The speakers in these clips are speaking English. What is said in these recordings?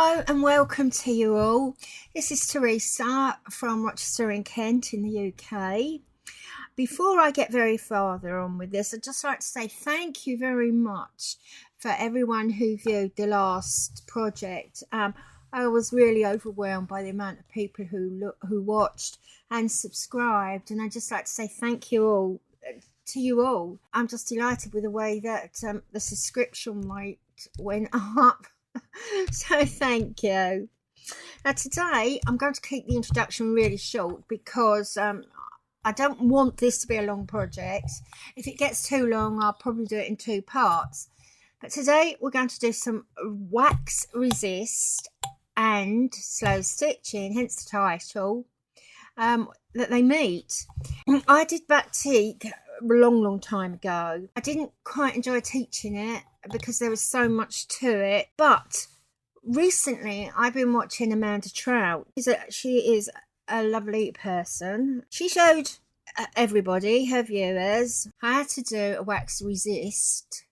Hello and welcome to you all. This is Teresa from Rochester in Kent in the UK. Before I get very farther on with this, I'd just like to say thank you very much for everyone who viewed the last project. I was really overwhelmed by the amount of people who watched and subscribed, and I'd just like to say thank you all to you all. I'm just delighted with the way that the subscription rate went up. So thank you. Now today I'm going to keep the introduction really short because I don't want this to be a long project. If it gets too long, I'll probably do it in two parts. But today we're going to do some wax resist and slow stitching, hence the title, that they meet. I did batik a long time ago. I didn't quite enjoy teaching it because there was so much to it, but recently I've been watching AmandaTrought. She is a lovely person. She showed everybody, her viewers, how to do a wax resist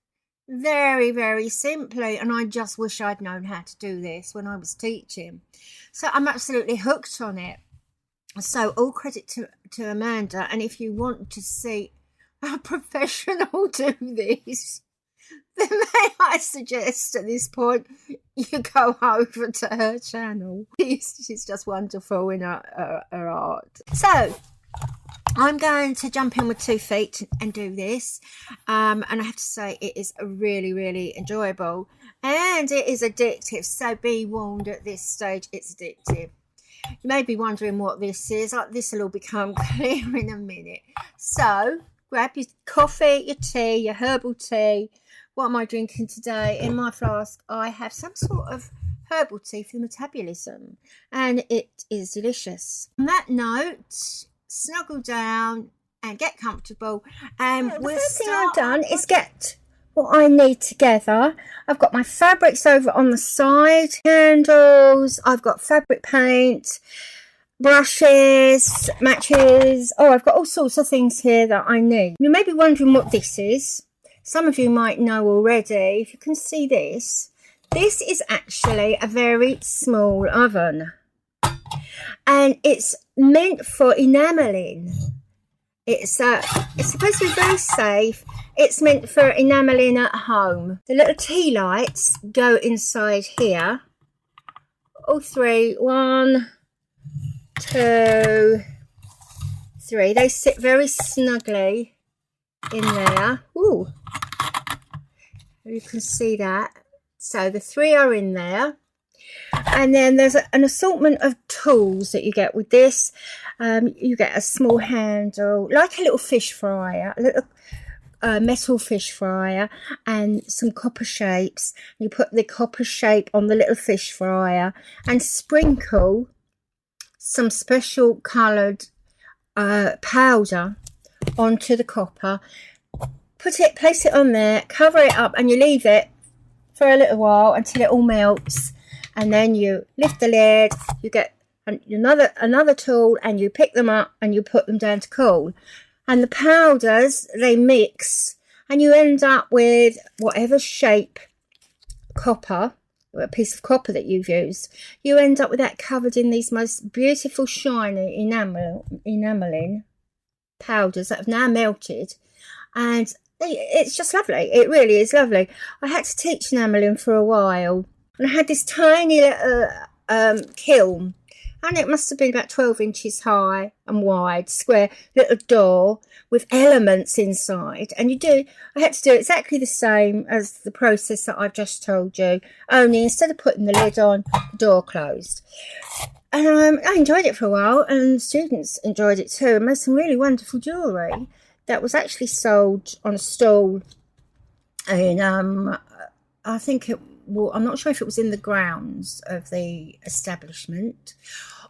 very simply, and I just wish I'd known how to do this when I was teaching. So I'm absolutely hooked on it. So all credit to Amanda, and if you want to see a professional do this, then may I suggest at this point you go over to her channel. She's just wonderful in her art. So I'm going to jump in with 2 feet and do this, and I have to say it is really enjoyable and it is addictive. So be warned, at this stage it's addictive. You may be wondering what this is. This will all become clear in a minute. So grab your coffee, your tea, your herbal tea. What am I drinking today? In my flask I have some sort of herbal tea for the metabolism, and it is delicious. On that note, snuggle down and get comfortable, and the first thing I've done is get what I need together. I've got my fabrics over on the side, candles, I've got fabric paint, brushes, matches. I've got all sorts of things here that I need. You may be wondering what this is. Some of you might know already. If you can see this is actually a very small oven, and it's meant for enameling. It's supposed to be very safe. It's meant for enameling at home. The little tea lights go inside here. All 3, 1, 2, 3. They sit very snugly in there. Ooh, you can see that. So the 3 are in there, and then there's an assortment of tools that you get with this. You get a small handle, like a little fish fryer, a little metal fish fryer, and some copper shapes. You put the copper shape on the little fish fryer and sprinkle some special coloured powder onto the copper. Place it on there, cover it up, and you leave it for a little while until it all melts, and then you lift the lid. You get another tool, and you pick them up and you put them down to cool, and the powders, they mix, and you end up with whatever shape copper, a piece of copper that you've used. You end up with that covered in these most beautiful shiny enameling powders that have now melted, and it's just lovely. It really is lovely. I had to teach enameling for a while, and I had this tiny little kiln, and it must have been about 12 inches high and wide, square little door with elements inside. And I had to do exactly the same as the process that I've just told you, only instead of putting the lid on, the door closed. And I enjoyed it for a while, and students enjoyed it too, and made some really wonderful jewellery that was actually sold on a stall in, I think I'm not sure if it was in the grounds of the establishment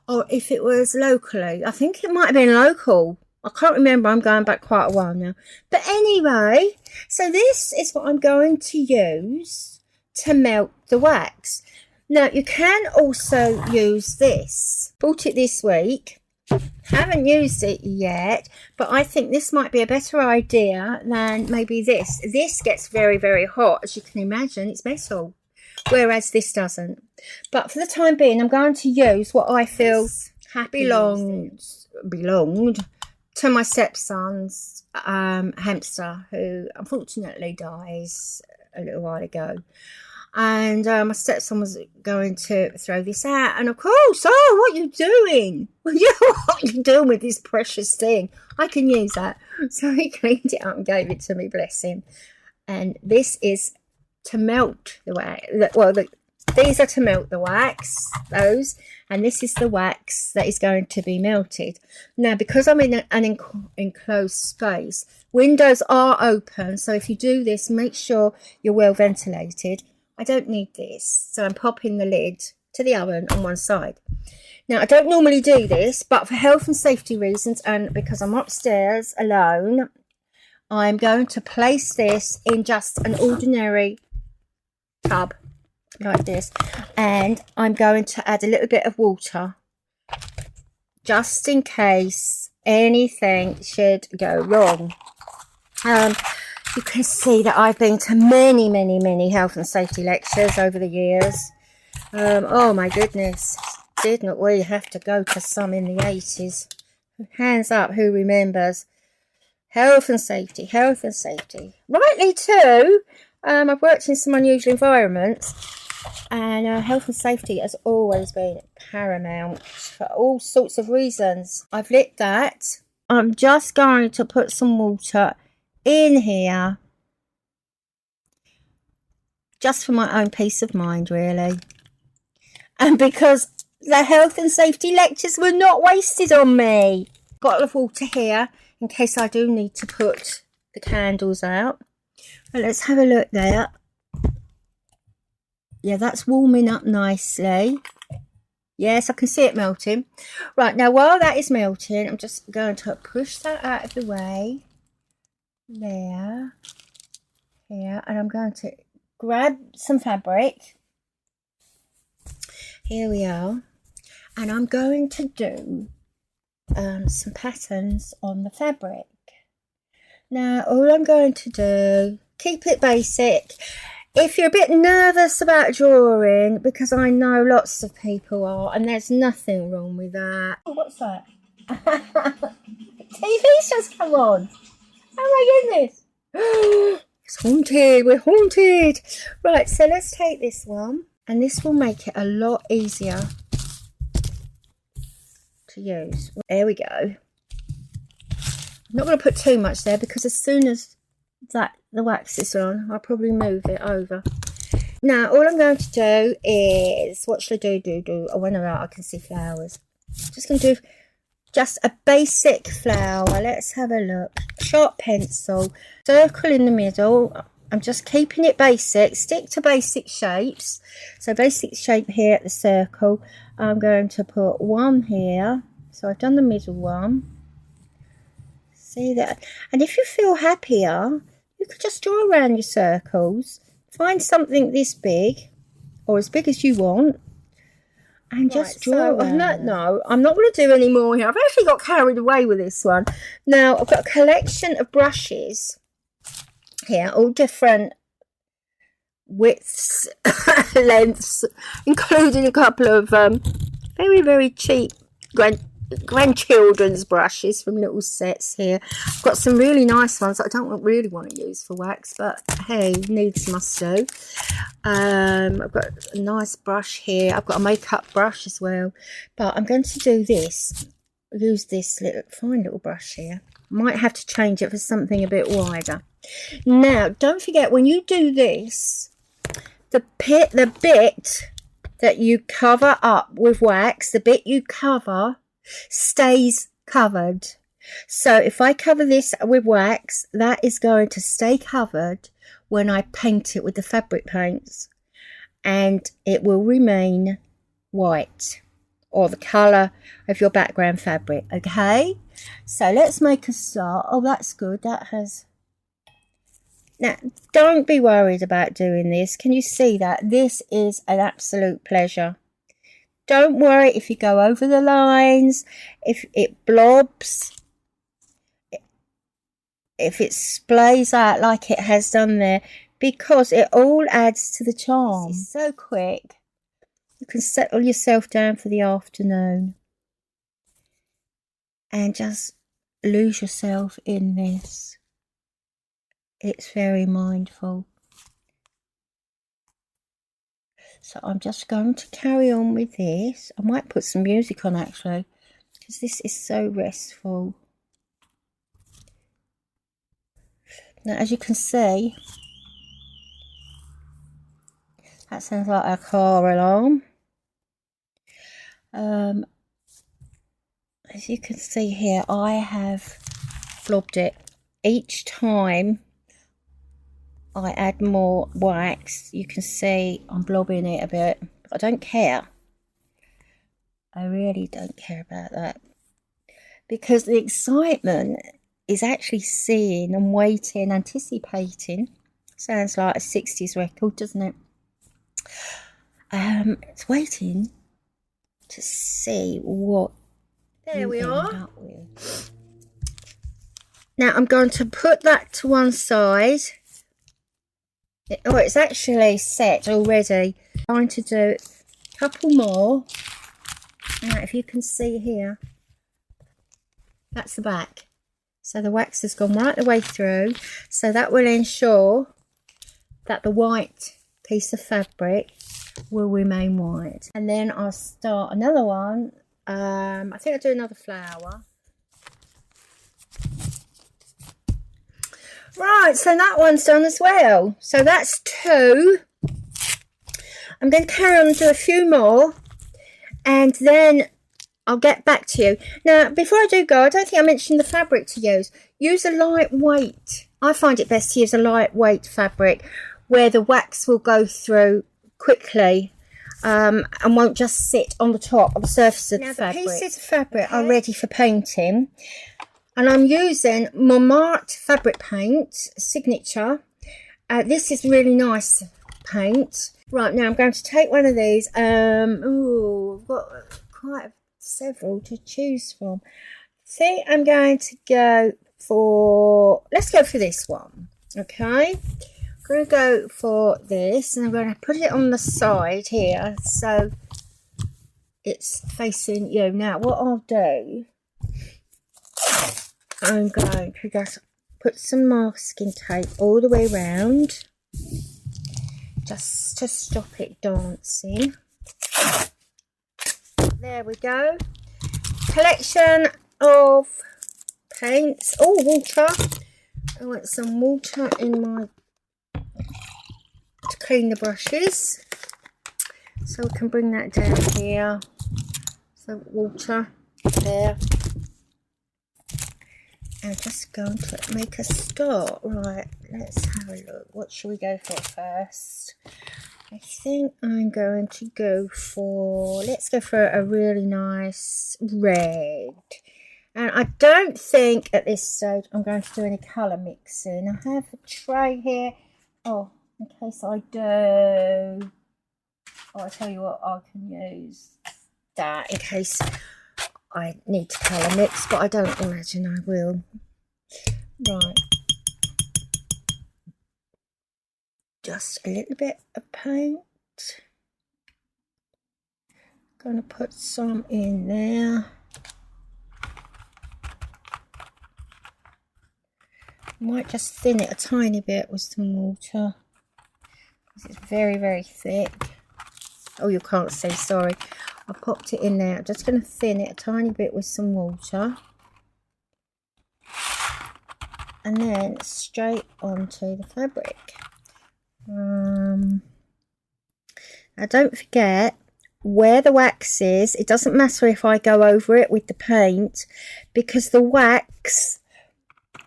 or if it was locally. I think it might have been local. I can't remember. I'm going back quite a while now. But anyway, so this is what I'm going to use to melt the wax. Now, you can also use this. Bought it this week. Haven't used it yet, but I think this might be a better idea than maybe this. This gets very hot, as you can imagine. It's metal. whereas this doesn't. But for the time being, I'm going to use what I feel belonged to my stepson's hamster, who unfortunately dies a little while ago. And my stepson was going to throw this out, and of course, oh, what are you doing? What are you doing with this precious thing? I can use that. So he cleaned it up and gave it to me, bless him. And this is to melt the wax. Well, these are to melt the wax, those, and this is the wax that is going to be melted. Now, because I'm in an enclosed space, windows are open, so if you do this, make sure you're well ventilated. I don't need this, so I'm popping the lid to the oven on one side. Now, I don't normally do this, but for health and safety reasons, and because I'm upstairs alone, I'm going to place this in just an ordinary tub like this, and I'm going to add a little bit of water just in case anything should go wrong. You can see that I've been to many health and safety lectures over the years. Oh my goodness, didn't we have to go to some in the 80s? Hands up, who remembers? Health and safety. Rightly too. I've worked in some unusual environments, and health and safety has always been paramount for all sorts of reasons. I've lit that. I'm just going to put some water in here, just for my own peace of mind, really, and because the health and safety lectures were not wasted on me. Bottle of water here in case I do need to put the candles out. Well, let's have a look there. Yeah, that's warming up nicely. Yes, I can see it melting. Right, now while that is melting, I'm just going to push that out of the way. There, here, and I'm going to grab some fabric. Here we are, and I'm going to do some patterns on the fabric. Now, all I'm going to do, keep it basic. If you're a bit nervous about drawing, because I know lots of people are, and there's nothing wrong with that. Oh, what's that? TV's just come on. Oh my goodness. It's haunted. We're haunted. Right, so let's take this one, and this will make it a lot easier to use. There we go. I'm not going to put too much there, because as soon as the wax is on, I'll probably move it over. Now, all I'm going to do is, what should I do? Oh, when I can see flowers. Just going to do just a basic flower. Let's have a look. Sharp pencil, circle in the middle. I'm just keeping it basic. Stick to basic shapes. So basic shape here at the circle. I'm going to put one here. So I've done the middle one. See that? And if you feel happier, you could just draw around your circles. Find something this big, or as big as you want, and just draw. So, no, I'm not going to do any more here. I've actually got carried away with this one. Now, I've got a collection of brushes here, all different widths, lengths, including a couple of very cheap grandchildren's brushes from little sets here. I've got some really nice ones that I don't really want to use for wax, but hey, needs must do. I've got a nice brush here. I've got a makeup brush as well, but I'm going to do this. Use this fine little brush here. Might have to change it for something a bit wider. Now, don't forget, when you do this, the bit that you cover up with wax, the bit you cover stays covered. So if I cover this with wax, that is going to stay covered when I paint it with the fabric paints, and it will remain white, or the colour of your background fabric. Okay, so let's make a start. Oh, that's good. That has... Now, don't be worried about doing this. Can you see that? This is an absolute pleasure. Don't worry if you go over the lines, if it blobs, if it splays out like it has done there. because it all adds to the charm. It's so quick. You can settle yourself down for the afternoon and just lose yourself in this. It's very mindful. So I'm just going to carry on with this. I might put some music on actually, because this is so restful. Now, as you can see, that sounds like a car alarm. As you can see here, I have blobbed it. Each time I add more wax, you can see I'm blobbing it a bit. I don't care. I really don't care about that. Because the excitement is actually seeing and waiting, anticipating. Sounds like a 60s record, doesn't it? It's waiting to see what there we are. Now I'm going to put that to one side. Oh, it's actually set already. I'm going to do a couple more. Now, if you can see here, that's the back. So the wax has gone right the way through. So that will ensure that the white piece of fabric will remain white. And then I'll start another one. I think I'll do another flower. Right, so that one's done as well. So that's 2. I'm going to carry on and do a few more, and then I'll get back to you. Now, before I do go, I don't think I mentioned the fabric to use. Use a lightweight. I find it best to use a lightweight fabric where the wax will go through quickly and won't just sit on the top, on the surface of the fabric. The pieces of fabric are ready for painting. And I'm using AmandaTrought fabric paint, signature. This is really nice paint. Right, now I'm going to take one of these. Oh, I've got quite several to choose from. I think I'm going to go for, let's go for this one. Okay, I'm going to go for this, and I'm going to put it on the side here so it's facing you. Now, what I'll do, I'm going to just put some masking tape all the way around, just to stop it dancing. There we go. Collection of paints. Oh, water. I want some water in my, to clean the brushes. So we can bring that down here. So water there. I'm just going to make a start. Right, let's have a look. What should we go for first? I think I'm going to go for, let's go for a really nice red. And I don't think at this stage I'm going to do any colour mixing. I have a tray here. Oh, in case I do. Oh, I'll tell you what, I can use that in case I need to colour mix, but I don't imagine I will. Right. Just a little bit of paint. Gonna put some in there. Might just thin it a tiny bit with some water, because it's very, very thick. Oh, you can't see, sorry. I popped it in there. I'm just going to thin it a tiny bit with some water. And then straight onto the fabric. Now don't forget, where the wax is, it doesn't matter if I go over it with the paint, because the wax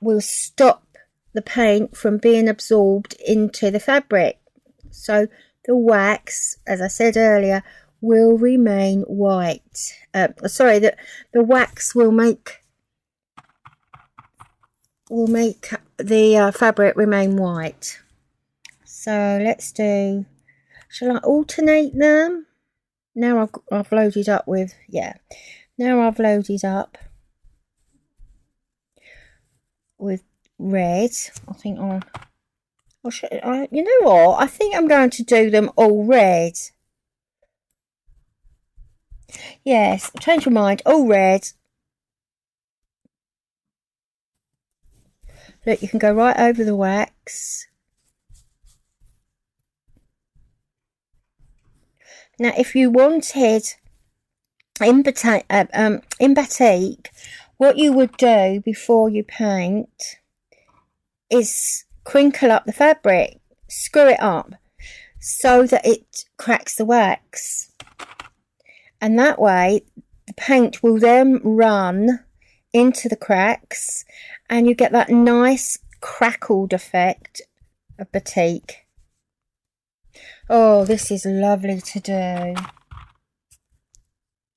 will stop the paint from being absorbed into the fabric. So the wax, as I said earlier, will remain white. Sorry, the wax will make the fabric remain white. So let's do, shall I alternate them? Now I've loaded up with, yeah, now I've loaded up with red. I think I'll You know what? I think I'm going to do them all red. Yes, change your mind. All red. Look, you can go right over the wax. Now, if you wanted in batik, what you would do before you paint is crinkle up the fabric, screw it up so that it cracks the wax, and that way the paint will then run into the cracks and you get that nice crackled effect of batik. Oh, this is lovely to do.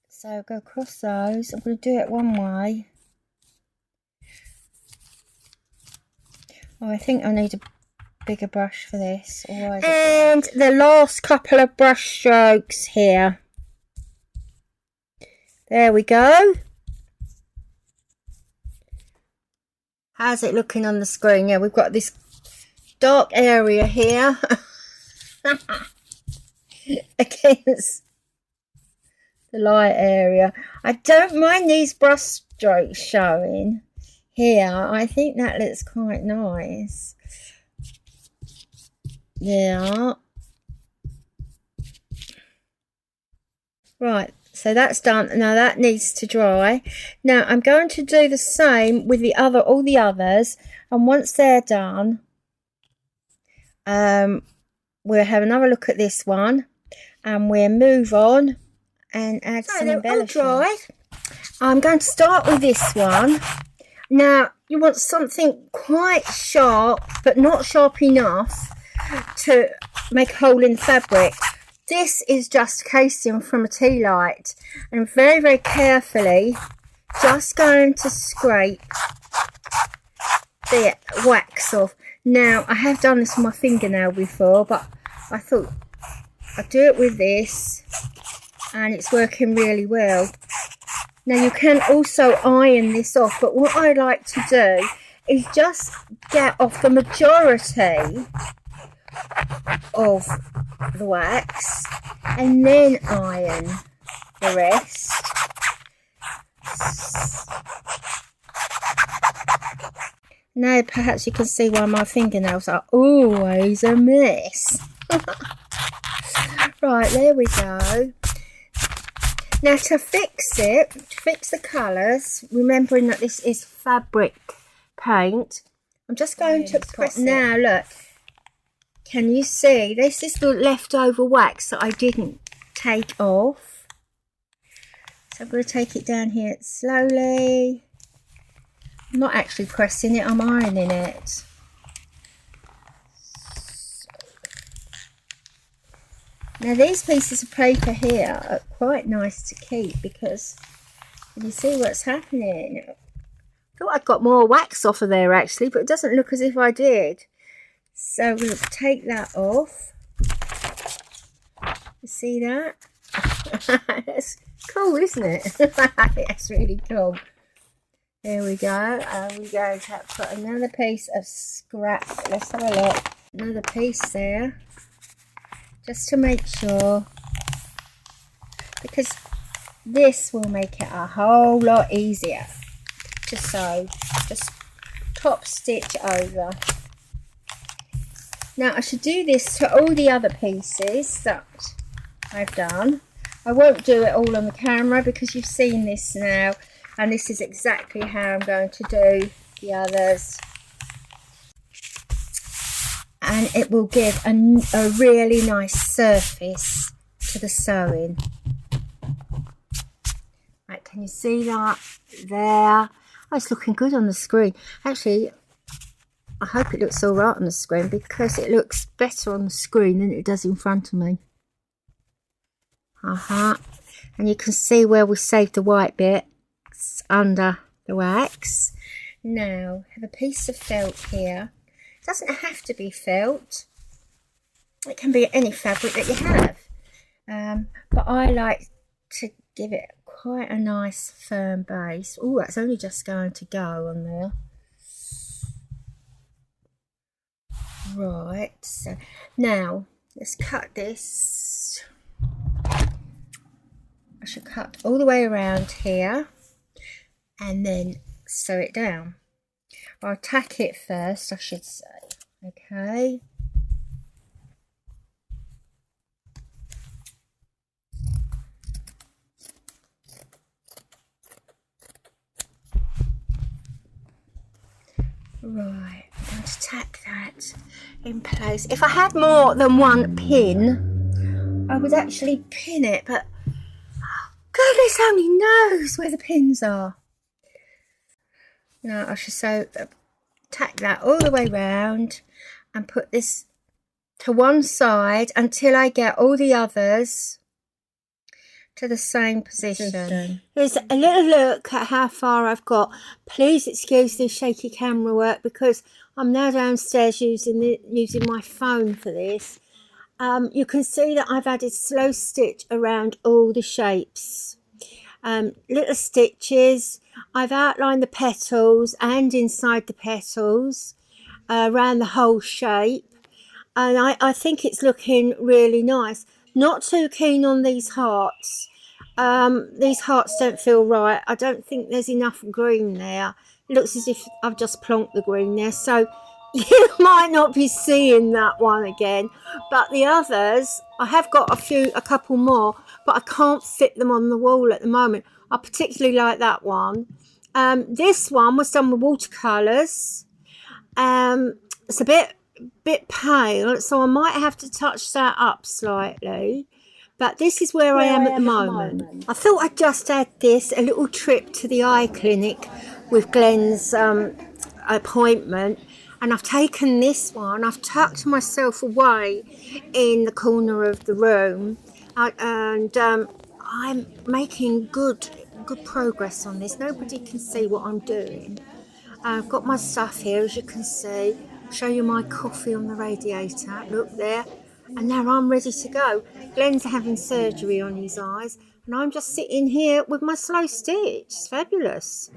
So go across those. I'm going to do it one way. Oh, I think I need a bigger brush for this. And the last couple of brush strokes here. There we go. How's it looking on the screen? Yeah, we've got this dark area here against the light area. I don't mind these brush strokes showing here. I think that looks quite nice. Yeah. Right, so that's done. Now that needs to dry. Now I'm going to do the same with all the others, and once they're done, we'll have another look at this one, and we'll move on and add some embellishments. I'm going to start with this one. Now you want something quite sharp, but not sharp enough to make a hole in the fabric. This is just casing from a tea light, and very, very carefully just going to scrape the wax off. Now I have done this with my fingernail before, but I thought I'd do it with this, and it's working really well. Now you can also iron this off, but what I like to do is just get off the majority of the wax and then iron the rest. Now perhaps you can see why my fingernails are always a mess. Right, there we go. Now to fix it, to fix the colours, remembering that this is fabric paint, I'm just going to press it. Now look, can you see this is the leftover wax that I didn't take off? So I'm going to take it down here slowly. I'm not actually pressing it, I'm ironing it. Now these pieces of paper here are quite nice to keep because you see what's happening. I thought I'd got more wax off of there actually, but it doesn't look as if I did. So we'll take that off. You see that? That's cool, isn't it? That's really cool. There we go. And we're going to put another piece of scrap. Let's have a look. Another piece there. Just to make sure. Because this will make it a whole lot easier to sew. Just top stitch over. Now I should do this to all the other pieces that I've done. I won't do it all on the camera because you've seen this now, and this is exactly how I'm going to do the others, and it will give a really nice surface to the sewing. Right, can you see that there? Oh, it's looking good on the screen. Actually, I hope it looks all right on the screen because it looks better on the screen than it does in front of me. And you can see where we saved the white bits under the wax. Now, have a piece of felt here. It doesn't have to be felt. It can be any fabric that you have. But I like to give it quite a nice firm base. Oh, that's only just going to go on there. Right, so now let's cut this. I should cut all the way around here and then sew it down. I'll tack it first, I should say. Okay. Right, I'm going to tack that in place. If I had more than one pin, I would actually pin it, but goodness only knows where the pins are. Now I should tack that all the way round and put this to one side until I get all the others to the same position. Here's a little look at how far I've got. Please excuse the shaky camera work because I'm now downstairs using my phone for this. You can see that I've added slow stitch around all the shapes. Little stitches. I've outlined the petals and inside the petals around the whole shape, and I think it's looking really nice. Not too keen on these hearts. These hearts don't feel right. I don't think there's enough green there. It looks as if I've just plonked the green there, so you might not be seeing that one again. But the others, I have got a couple more, but I can't fit them on the wall at the moment. I particularly like that one. This one was done with watercolours. It's a bit pale, so I might have to touch that up slightly. But this is where I am at the moment. I thought I'd just add a little trip to the eye clinic with Glenn's appointment. And I've taken this one, I've tucked myself away in the corner of the room. And I'm making good progress on this. Nobody can see what I'm doing. I've got my stuff here, as you can see. I'll show you my coffee on the radiator. Look there. And now I'm ready to go. Glenn's having surgery on his eyes, and I'm just sitting here with my slow stitch. It's fabulous.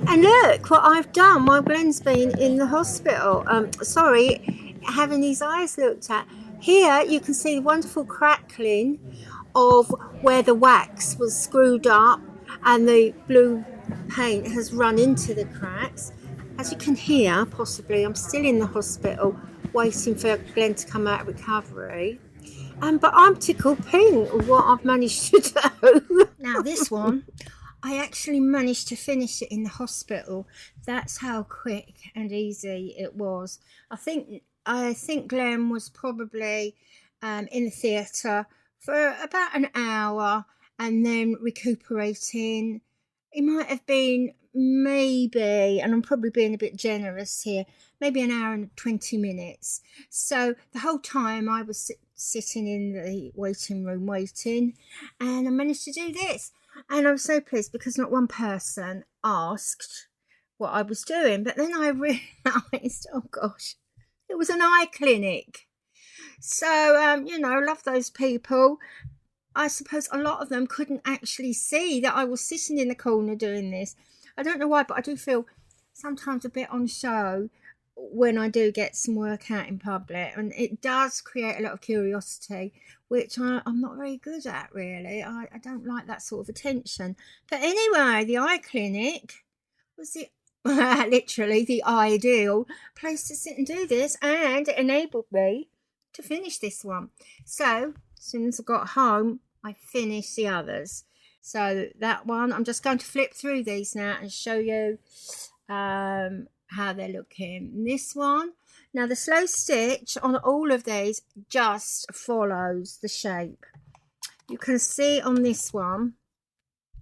And look what I've done while Glenn's been in the hospital. Having his eyes looked at. Here you can see the wonderful crackling of where the wax was screwed up and the blue paint has run into the cracks. As you can hear, possibly, I'm still in the hospital waiting for Glenn to come out of recovery. But I'm tickled pink with what I've managed to do. Now this one, I actually managed to finish it in the hospital. That's how quick and easy it was. I think Glenn was probably in the theatre for about an hour and then recuperating. It might have been maybe, and I'm probably being a bit generous here, maybe an hour and 20 minutes. So the whole time I was sitting in the waiting room waiting, and I managed to do this. And I was so pleased because not one person asked what I was doing. But then I realised, oh gosh, it was an eye clinic. So, love those people. I suppose a lot of them couldn't actually see that I was sitting in the corner doing this. I don't know why, but I do feel sometimes a bit on show when I do get some work out in public, and it does create a lot of curiosity, which I'm not very good at, really. I don't like that sort of attention. But anyway, the eye clinic was literally the ideal place to sit and do this, and it enabled me to finish this one. So as soon as I got home, I finished the others. So that one, I'm just going to flip through these now and show you how they're looking. This one, now the slow stitch on all of these just follows the shape. You can see on this one,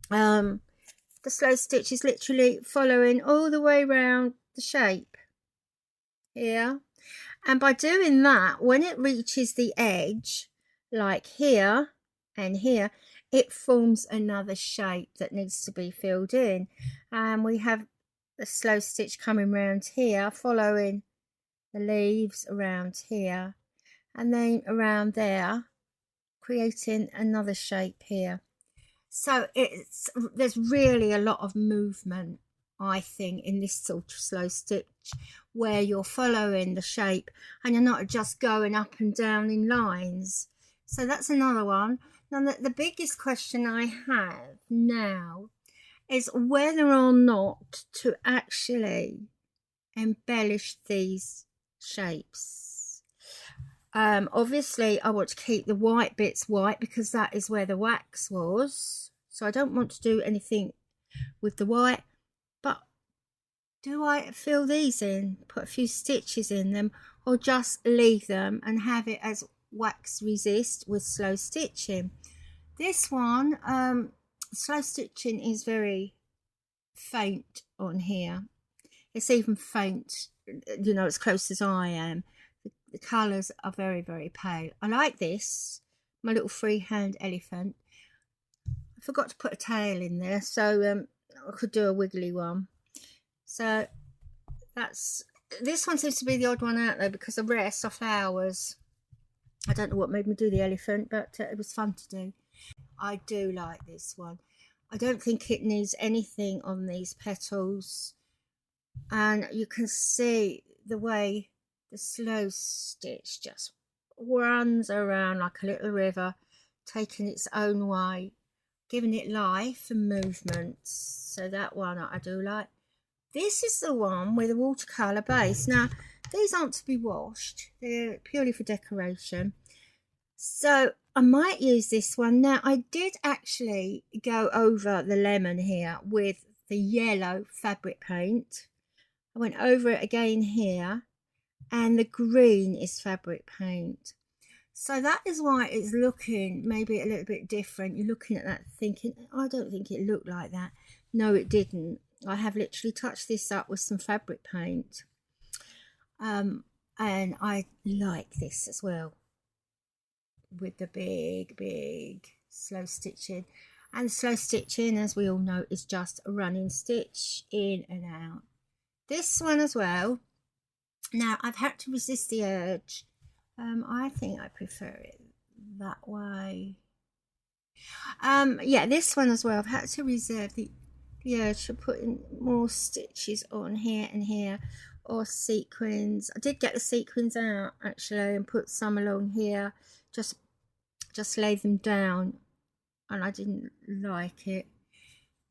the slow stitch is literally following all the way around the shape here. And by doing that, when it reaches the edge, like here and here, it forms another shape that needs to be filled in. And we have the slow stitch coming around here, following the leaves around here, and then around there, creating another shape here. So there's really a lot of movement, I think, in this sort of slow stitch stitch where you're following the shape and you're not just going up and down in lines. So that's another one. Now the biggest question I have now is whether or not to actually embellish these shapes. Obviously I want to keep the white bits white because that is where the wax was, so I don't want to do anything with the white. But do I fill these in, put a few stitches in them, or just leave them and have it as wax resist with slow stitching? This one, slow stitching is very faint on here. It's even faint, you know, as close as I am. The colours are very, very pale. I like this, my little freehand elephant. I forgot to put a tail in there, so I could do a wiggly one. So this one seems to be the odd one out though, because the rest are flowers. I don't know what made me do the elephant, but it was fun to do. I do like this one. I don't think it needs anything on these petals, and you can see the way the slow stitch just runs around like a little river, taking its own way, giving it life and movement. So that one I do like. This is the one with a watercolour base. Now these aren't to be washed, they're purely for decoration, so I might use this one. Now I did actually go over the lemon here with the yellow fabric paint. I went over it again here, and the green is fabric paint. So that is why it's looking maybe a little bit different. You're looking at that thinking, I don't think it looked like that. No, it didn't. I have literally touched this up with some fabric paint. And I like this as well, with the big slow stitching. And slow stitching, as we all know, is just a running stitch in and out. This one as well. Now I've had to resist the urge. I think I prefer it that way. Yeah, this one as well. I've had to reserve the urge for putting more stitches on here and here, or sequins. I did get the sequins out actually and put some along here, just lay them down, and I didn't like it.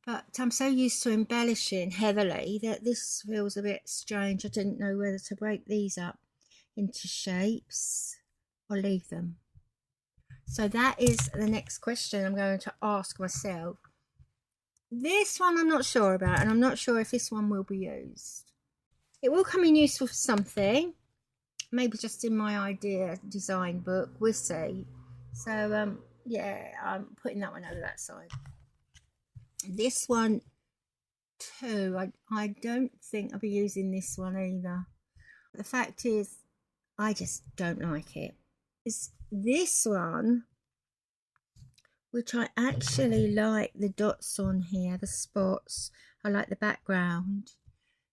But I'm so used to embellishing heavily that this feels a bit strange. I didn't know whether to break these up into shapes or leave them. So that is the next question I'm going to ask myself. This one I'm not sure about, and I'm not sure if this one will be used. It will come in useful for something, maybe just in my idea design book, we'll see. So yeah, I'm putting that one over that side. This one too, I don't think I'll be using this one either. The fact is, I just don't like it. It's this one, which I actually like the dots on here, the spots. I like the background.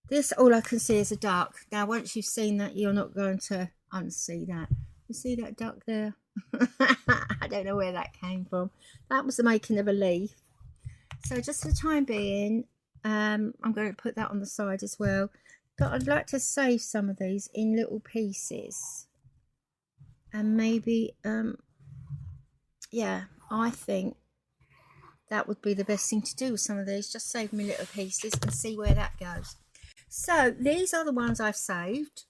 This, all I can see is a duck. Now once you've seen that, you're not going to unsee that. You see that duck there? I don't know where that came from. That was the making of a leaf. So just for the time being, I'm going to put that on the side as well. But I'd like to save some of these in little pieces. And maybe, yeah, I think that would be the best thing to do with some of these. Just save me little pieces and see where that goes. So these are the ones I've saved.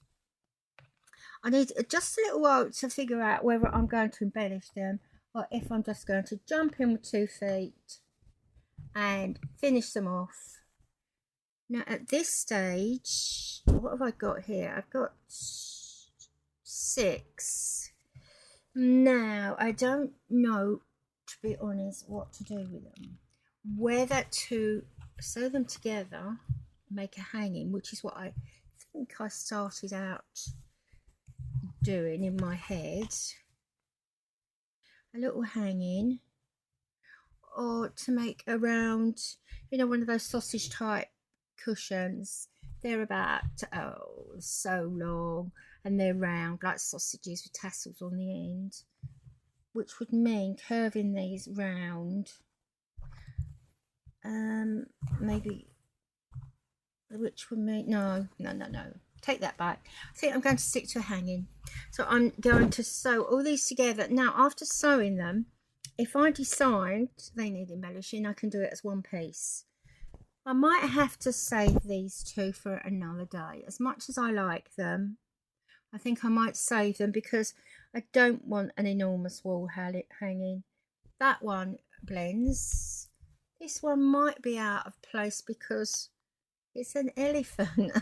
I need just a little while to figure out whether I'm going to embellish them or if I'm just going to jump in with 2 feet and finish them off. Now at this stage, what have I got here? I've got 6. Now I don't know, to be honest, what to do with them. Whether to sew them together, make a hanging, which is what I think I started out doing in my head, a little hanging, or to make a round, you know, one of those sausage type cushions. They're about, oh, so long, and they're round like sausages with tassels on the end, which would mean curving these round. Maybe which would mean no. Take that back. I think I'm going to stick to hanging. So I'm going to sew all these together. Now, after sewing them, if I decide they need embellishing, I can do it as one piece. I might have to save these two for another day. As much as I like them, I think I might save them because I don't want an enormous wall hanging. That one blends. This one might be out of place because it's an elephant.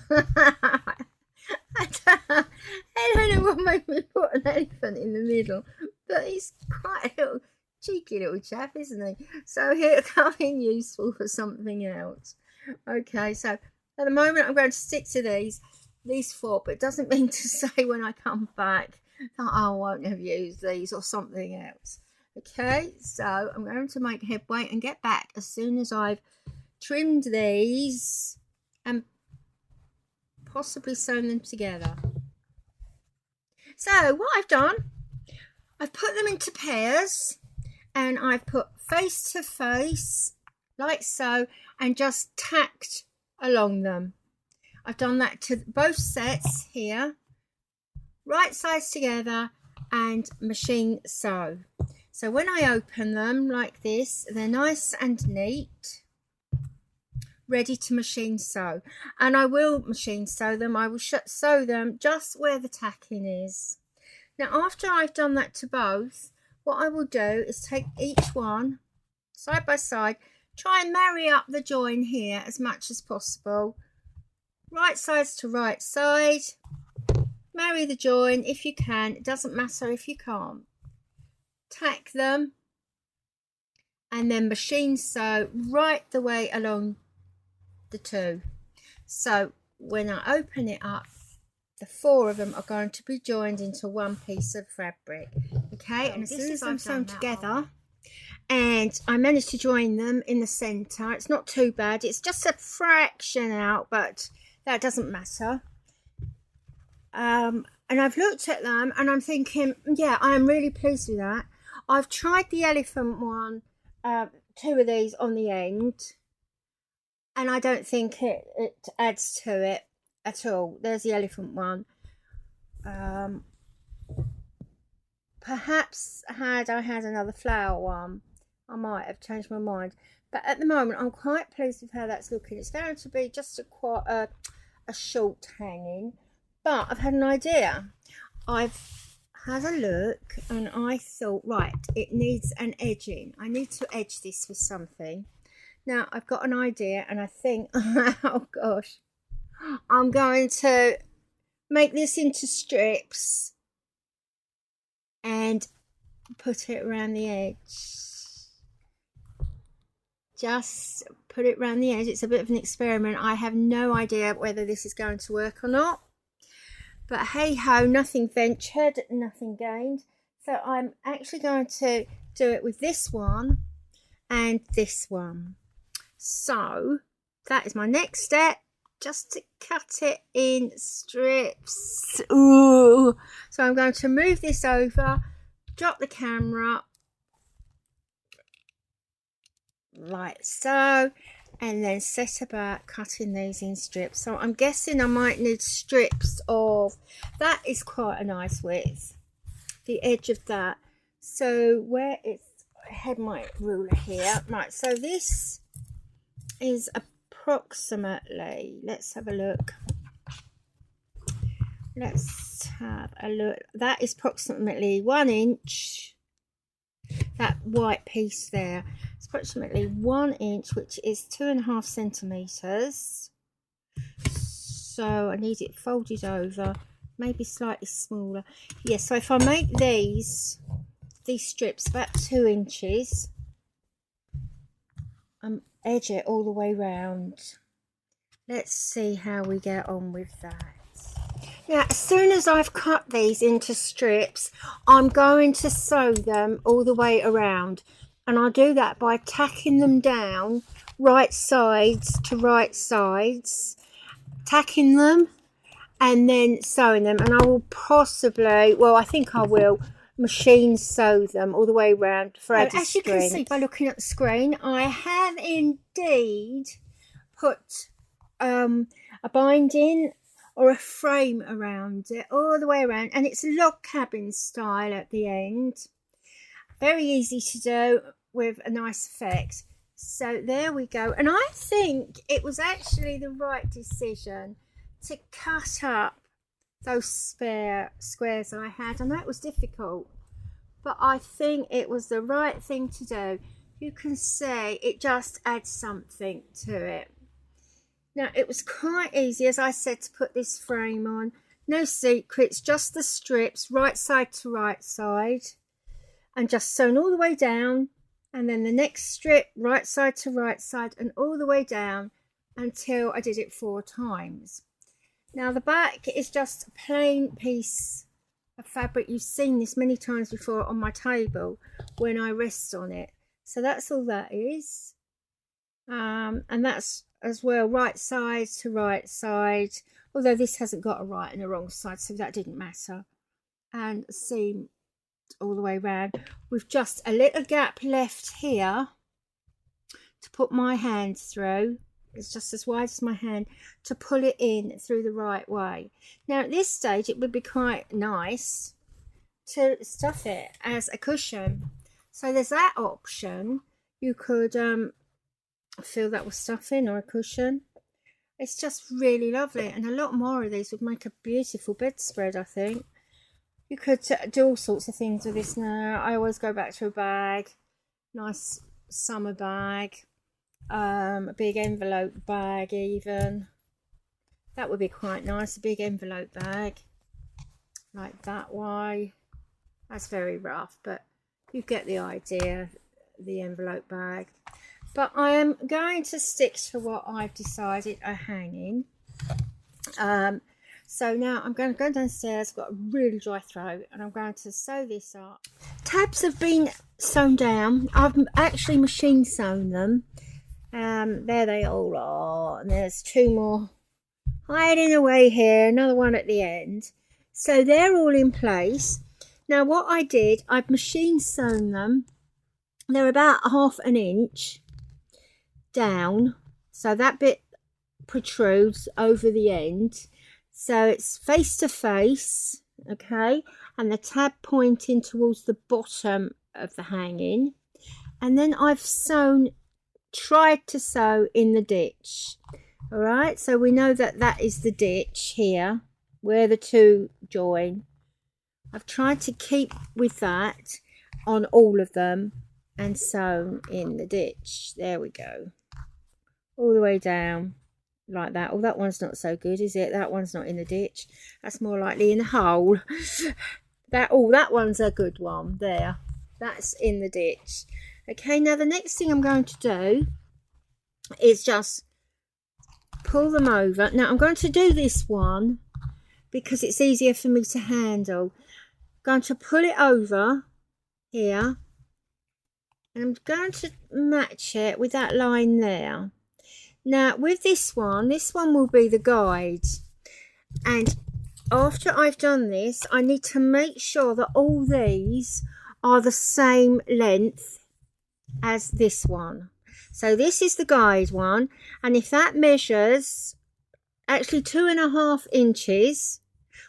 I don't know what made me put an elephant in the middle, but he's quite a little cheeky little chap, isn't he? So he'll come in useful for something else. Okay, so at the moment I'm going to stick to these four, but it doesn't mean to say when I come back that I won't have used these or something else. Okay, so I'm going to make headway and get back as soon as I've trimmed these and possibly sewn them together. So what I've done, I've put them into pairs and I've put face to face like so and just tacked along them. I've done that to both sets here, right sides together and machine sew. So when I open them like this, they're nice and neat, ready to machine sew. And I will machine sew them. I will sew them just where the tacking is. Now after I've done that to both, what I will do is take each one side by side, try and marry up the join here as much as possible. Right sides to right side, marry the join if you can. It doesn't matter if you can't. Tack them and then machine sew right the way along the two. So when I open it up, the four of them are going to be joined into one piece of fabric. Okay, so and as soon as I'm sewn together and I managed to join them in the center, it's not too bad, it's just a fraction out, but that doesn't matter. And I've looked at them and I'm thinking, yeah, I am really pleased with that. I've tried the elephant one, two of these on the end, and I don't think it adds to it at all. There's the elephant one. Perhaps had I had another flower one, I might have changed my mind. But at the moment, I'm quite pleased with how that's looking. It's going to be just quite a short hanging, but I've had an idea. I've had a look and I thought, right, it needs an edging. I need to edge this with something. Now I've got an idea and I think, oh gosh, I'm going to make this into strips and put it around the edge. Just put it around the edge. It's a bit of an experiment. I have no idea whether this is going to work or not. But hey ho, nothing ventured, nothing gained. So I'm actually going to do it with this one and this one. So that is my next step, just to cut it in strips. Ooh. So I'm going to move this over, drop the camera like so, and then set about cutting these in strips. So I'm guessing I might need strips of, that is quite a nice width, the edge of that. So where it's, I had my ruler here, right, so this is approximately, let's have a look, that is approximately 1 inch, that white piece there, it's approximately 1 inch, which is 2.5 centimeters. So I need it folded over, maybe slightly smaller. Yes, so if I make these strips about 2 inches, edge it all the way round. Let's see how we get on with that. Now, as soon as I've cut these into strips, I'm going to sew them all the way around, and I'll do that by tacking them down right sides to right sides, tacking them and then sewing them. And I will possibly, well, I think I will machine sew them all the way around for added strength. As you can see by looking at the screen, I have indeed put a binding or a frame around it, all the way around, and it's log cabin style at the end. Very easy to do with a nice effect. So there we go. And I think it was actually the right decision to cut up those spare squares I had. I know it was difficult, but I think it was the right thing to do. You can see it just adds something to it. Now, it was quite easy, as I said, to put this frame on. No secrets, just the strips, right side to right side, and just sewn all the way down, and then the next strip, right side to right side, and all the way down until I did it 4 times. Now, the back is just a plain piece of fabric. You've seen this many times before on my table when I rest on it. So that's all that is. And that's as well right side to right side, although this hasn't got a right and a wrong side, so that didn't matter. And seam all the way around with just a little gap left here to put my hand through. It's just as wide as my hand to pull it in through the right way. Now at this stage it would be quite nice to stuff it as a cushion, so there's that option. You could fill that with stuffing or a cushion. It's just really lovely, and a lot more of these would make a beautiful bedspread. I think you could do all sorts of things with this. Now I always go back to a bag, nice summer bag, a big envelope bag even. That would be quite nice, a big envelope bag like that way. That's very rough, but you get the idea, the envelope bag. But I am going to stick to what I've decided are hanging. So now I'm going to go downstairs. I've got a really dry throat, and I'm going to sew this up. Tabs have been sewn down. I've actually machine sewn them. There they all are, and there's 2 more hiding away here, another one at the end. So they're all in place. Now what I did, I've machine sewn them. They're about 1/2 inch down, so that bit protrudes over the end, so it's face to face, okay, and the tab pointing towards the bottom of the hanging. And then I've tried to sew in the ditch. All right, so we know that that is the ditch here where the 2 join. I've tried to keep with that on all of them and sewn in the ditch. There we go, all the way down like that. Oh, that one's not so good, is it? That one's not in the ditch, that's more likely in the hole. That one's a good one there, that's in the ditch. Okay, now the next thing I'm going to do is just pull them over. Now I'm going to do this one because it's easier for me to handle. I'm going to pull it over here, and I'm going to match it with that line there. Now with this one will be the guide, and after I've done this I need to make sure that all these are the same length as this one. So this is the guide one, and if that measures actually 2.5 inches,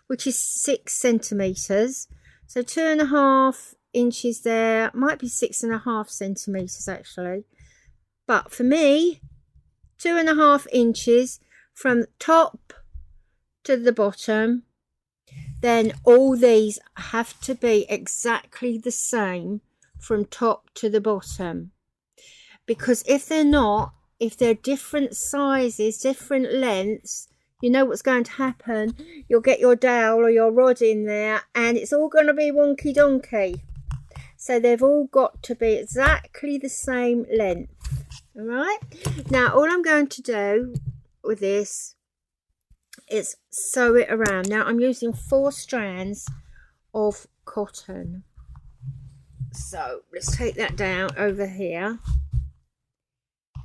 which is 6 centimeters, so 2.5 inches there, might be 6.5 centimeters actually, but for me 2.5 inches from top to the bottom, then all these have to be exactly the same from top to the bottom. Because if they're not, if they're different sizes, different lengths, you know what's going to happen. You'll get your dowel or your rod in there and it's all going to be wonky donkey. So they've all got to be exactly the same length. All right, now all I'm going to do with this is sew it around. Now I'm using 4 strands of cotton, so let's take that down over here,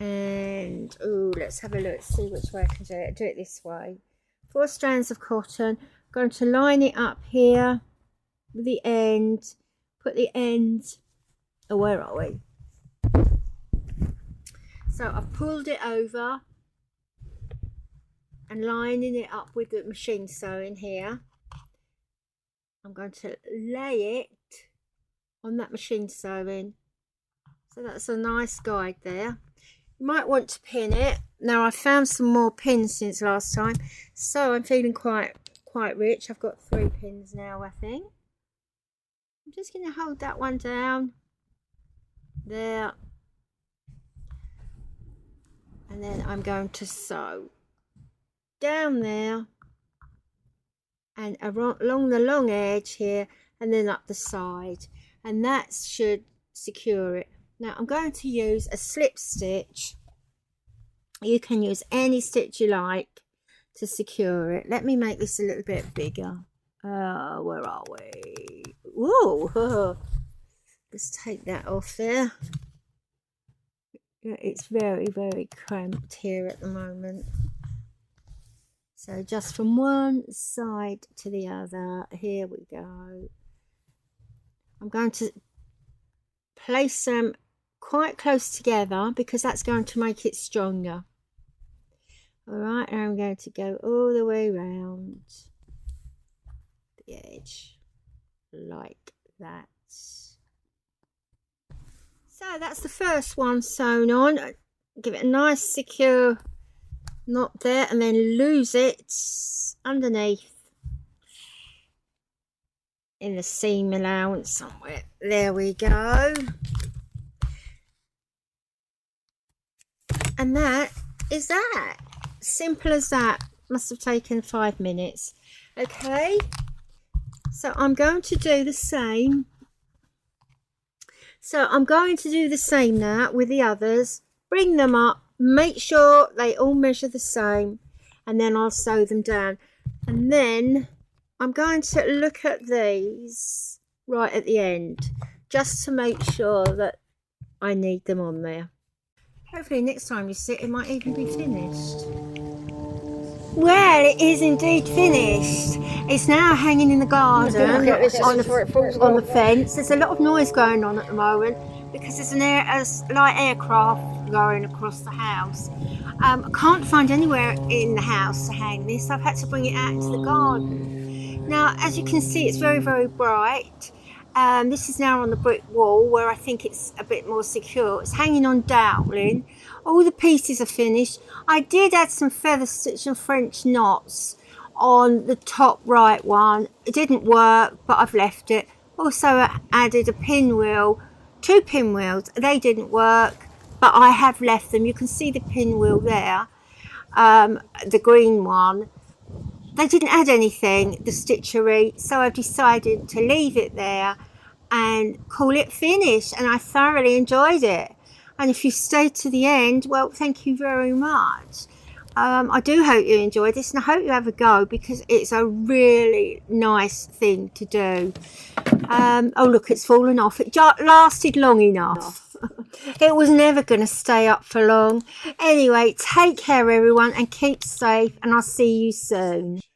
and let's have a look, see which way I can do it this way. 4 strands of cotton. I'm going to line it up here with the end, put the end, where are we? So I've pulled it over, and lining it up with the machine sewing here. I'm going to lay it on that machine sewing. So that's a nice guide there. You might want to pin it. Now I found some more pins since last time, so I'm feeling quite rich. I've got 3 pins now, I think. I'm just going to hold that one down there, and then I'm going to sew down there and along the long edge here, and then up the side, and that should secure it. Now I'm going to use a slip stitch. You can use any stitch you like to secure it. Let me make this a little bit bigger. Where are we? Whoa! Let's take that off there. It's very cramped here at the moment. So just from one side to the other, here we go. I'm going to place them quite close together because that's going to make it stronger. All right, and I'm going to go all the way around the edge like that. So that's the first one sewn on. Give it a nice secure knot there, and then lose it underneath in the seam allowance somewhere. There we go. And that is that. Simple as that. Must have taken 5 minutes. Okay, so I'm going to do the same. Now with the others. Bring them up, make sure they all measure the same, and then I'll sew them down. And then I'm going to look at these right at the end, just to make sure that I need them on there. Hopefully next time you see it, it might even be finished. Well, it is indeed finished. It's now hanging in the garden on the fence. There's a lot of noise going on at the moment because there's a light aircraft going across the house. I can't find anywhere in the house to hang this. I've had to bring it out into the garden. Now, as you can see, it's very bright. This is now on the brick wall where I think it's a bit more secure. It's hanging on doweling. All the pieces are finished. I did add some feather stitch and French knots on the top right one. It didn't work, but I've left it. Also added a pinwheel, 2 pinwheels. They didn't work, but I have left them. You can see the pinwheel there, the green one. They didn't add anything, the stitchery, so I've decided to leave it there and call it finished, and I thoroughly enjoyed it. And if you stayed to the end, well, thank you very much. I do hope you enjoyed this, and I hope you have a go because it's a really nice thing to do. Oh look, it's fallen off. It lasted long enough. It was never going to stay up for long. Anyway, take care everyone and keep safe, and I'll see you soon.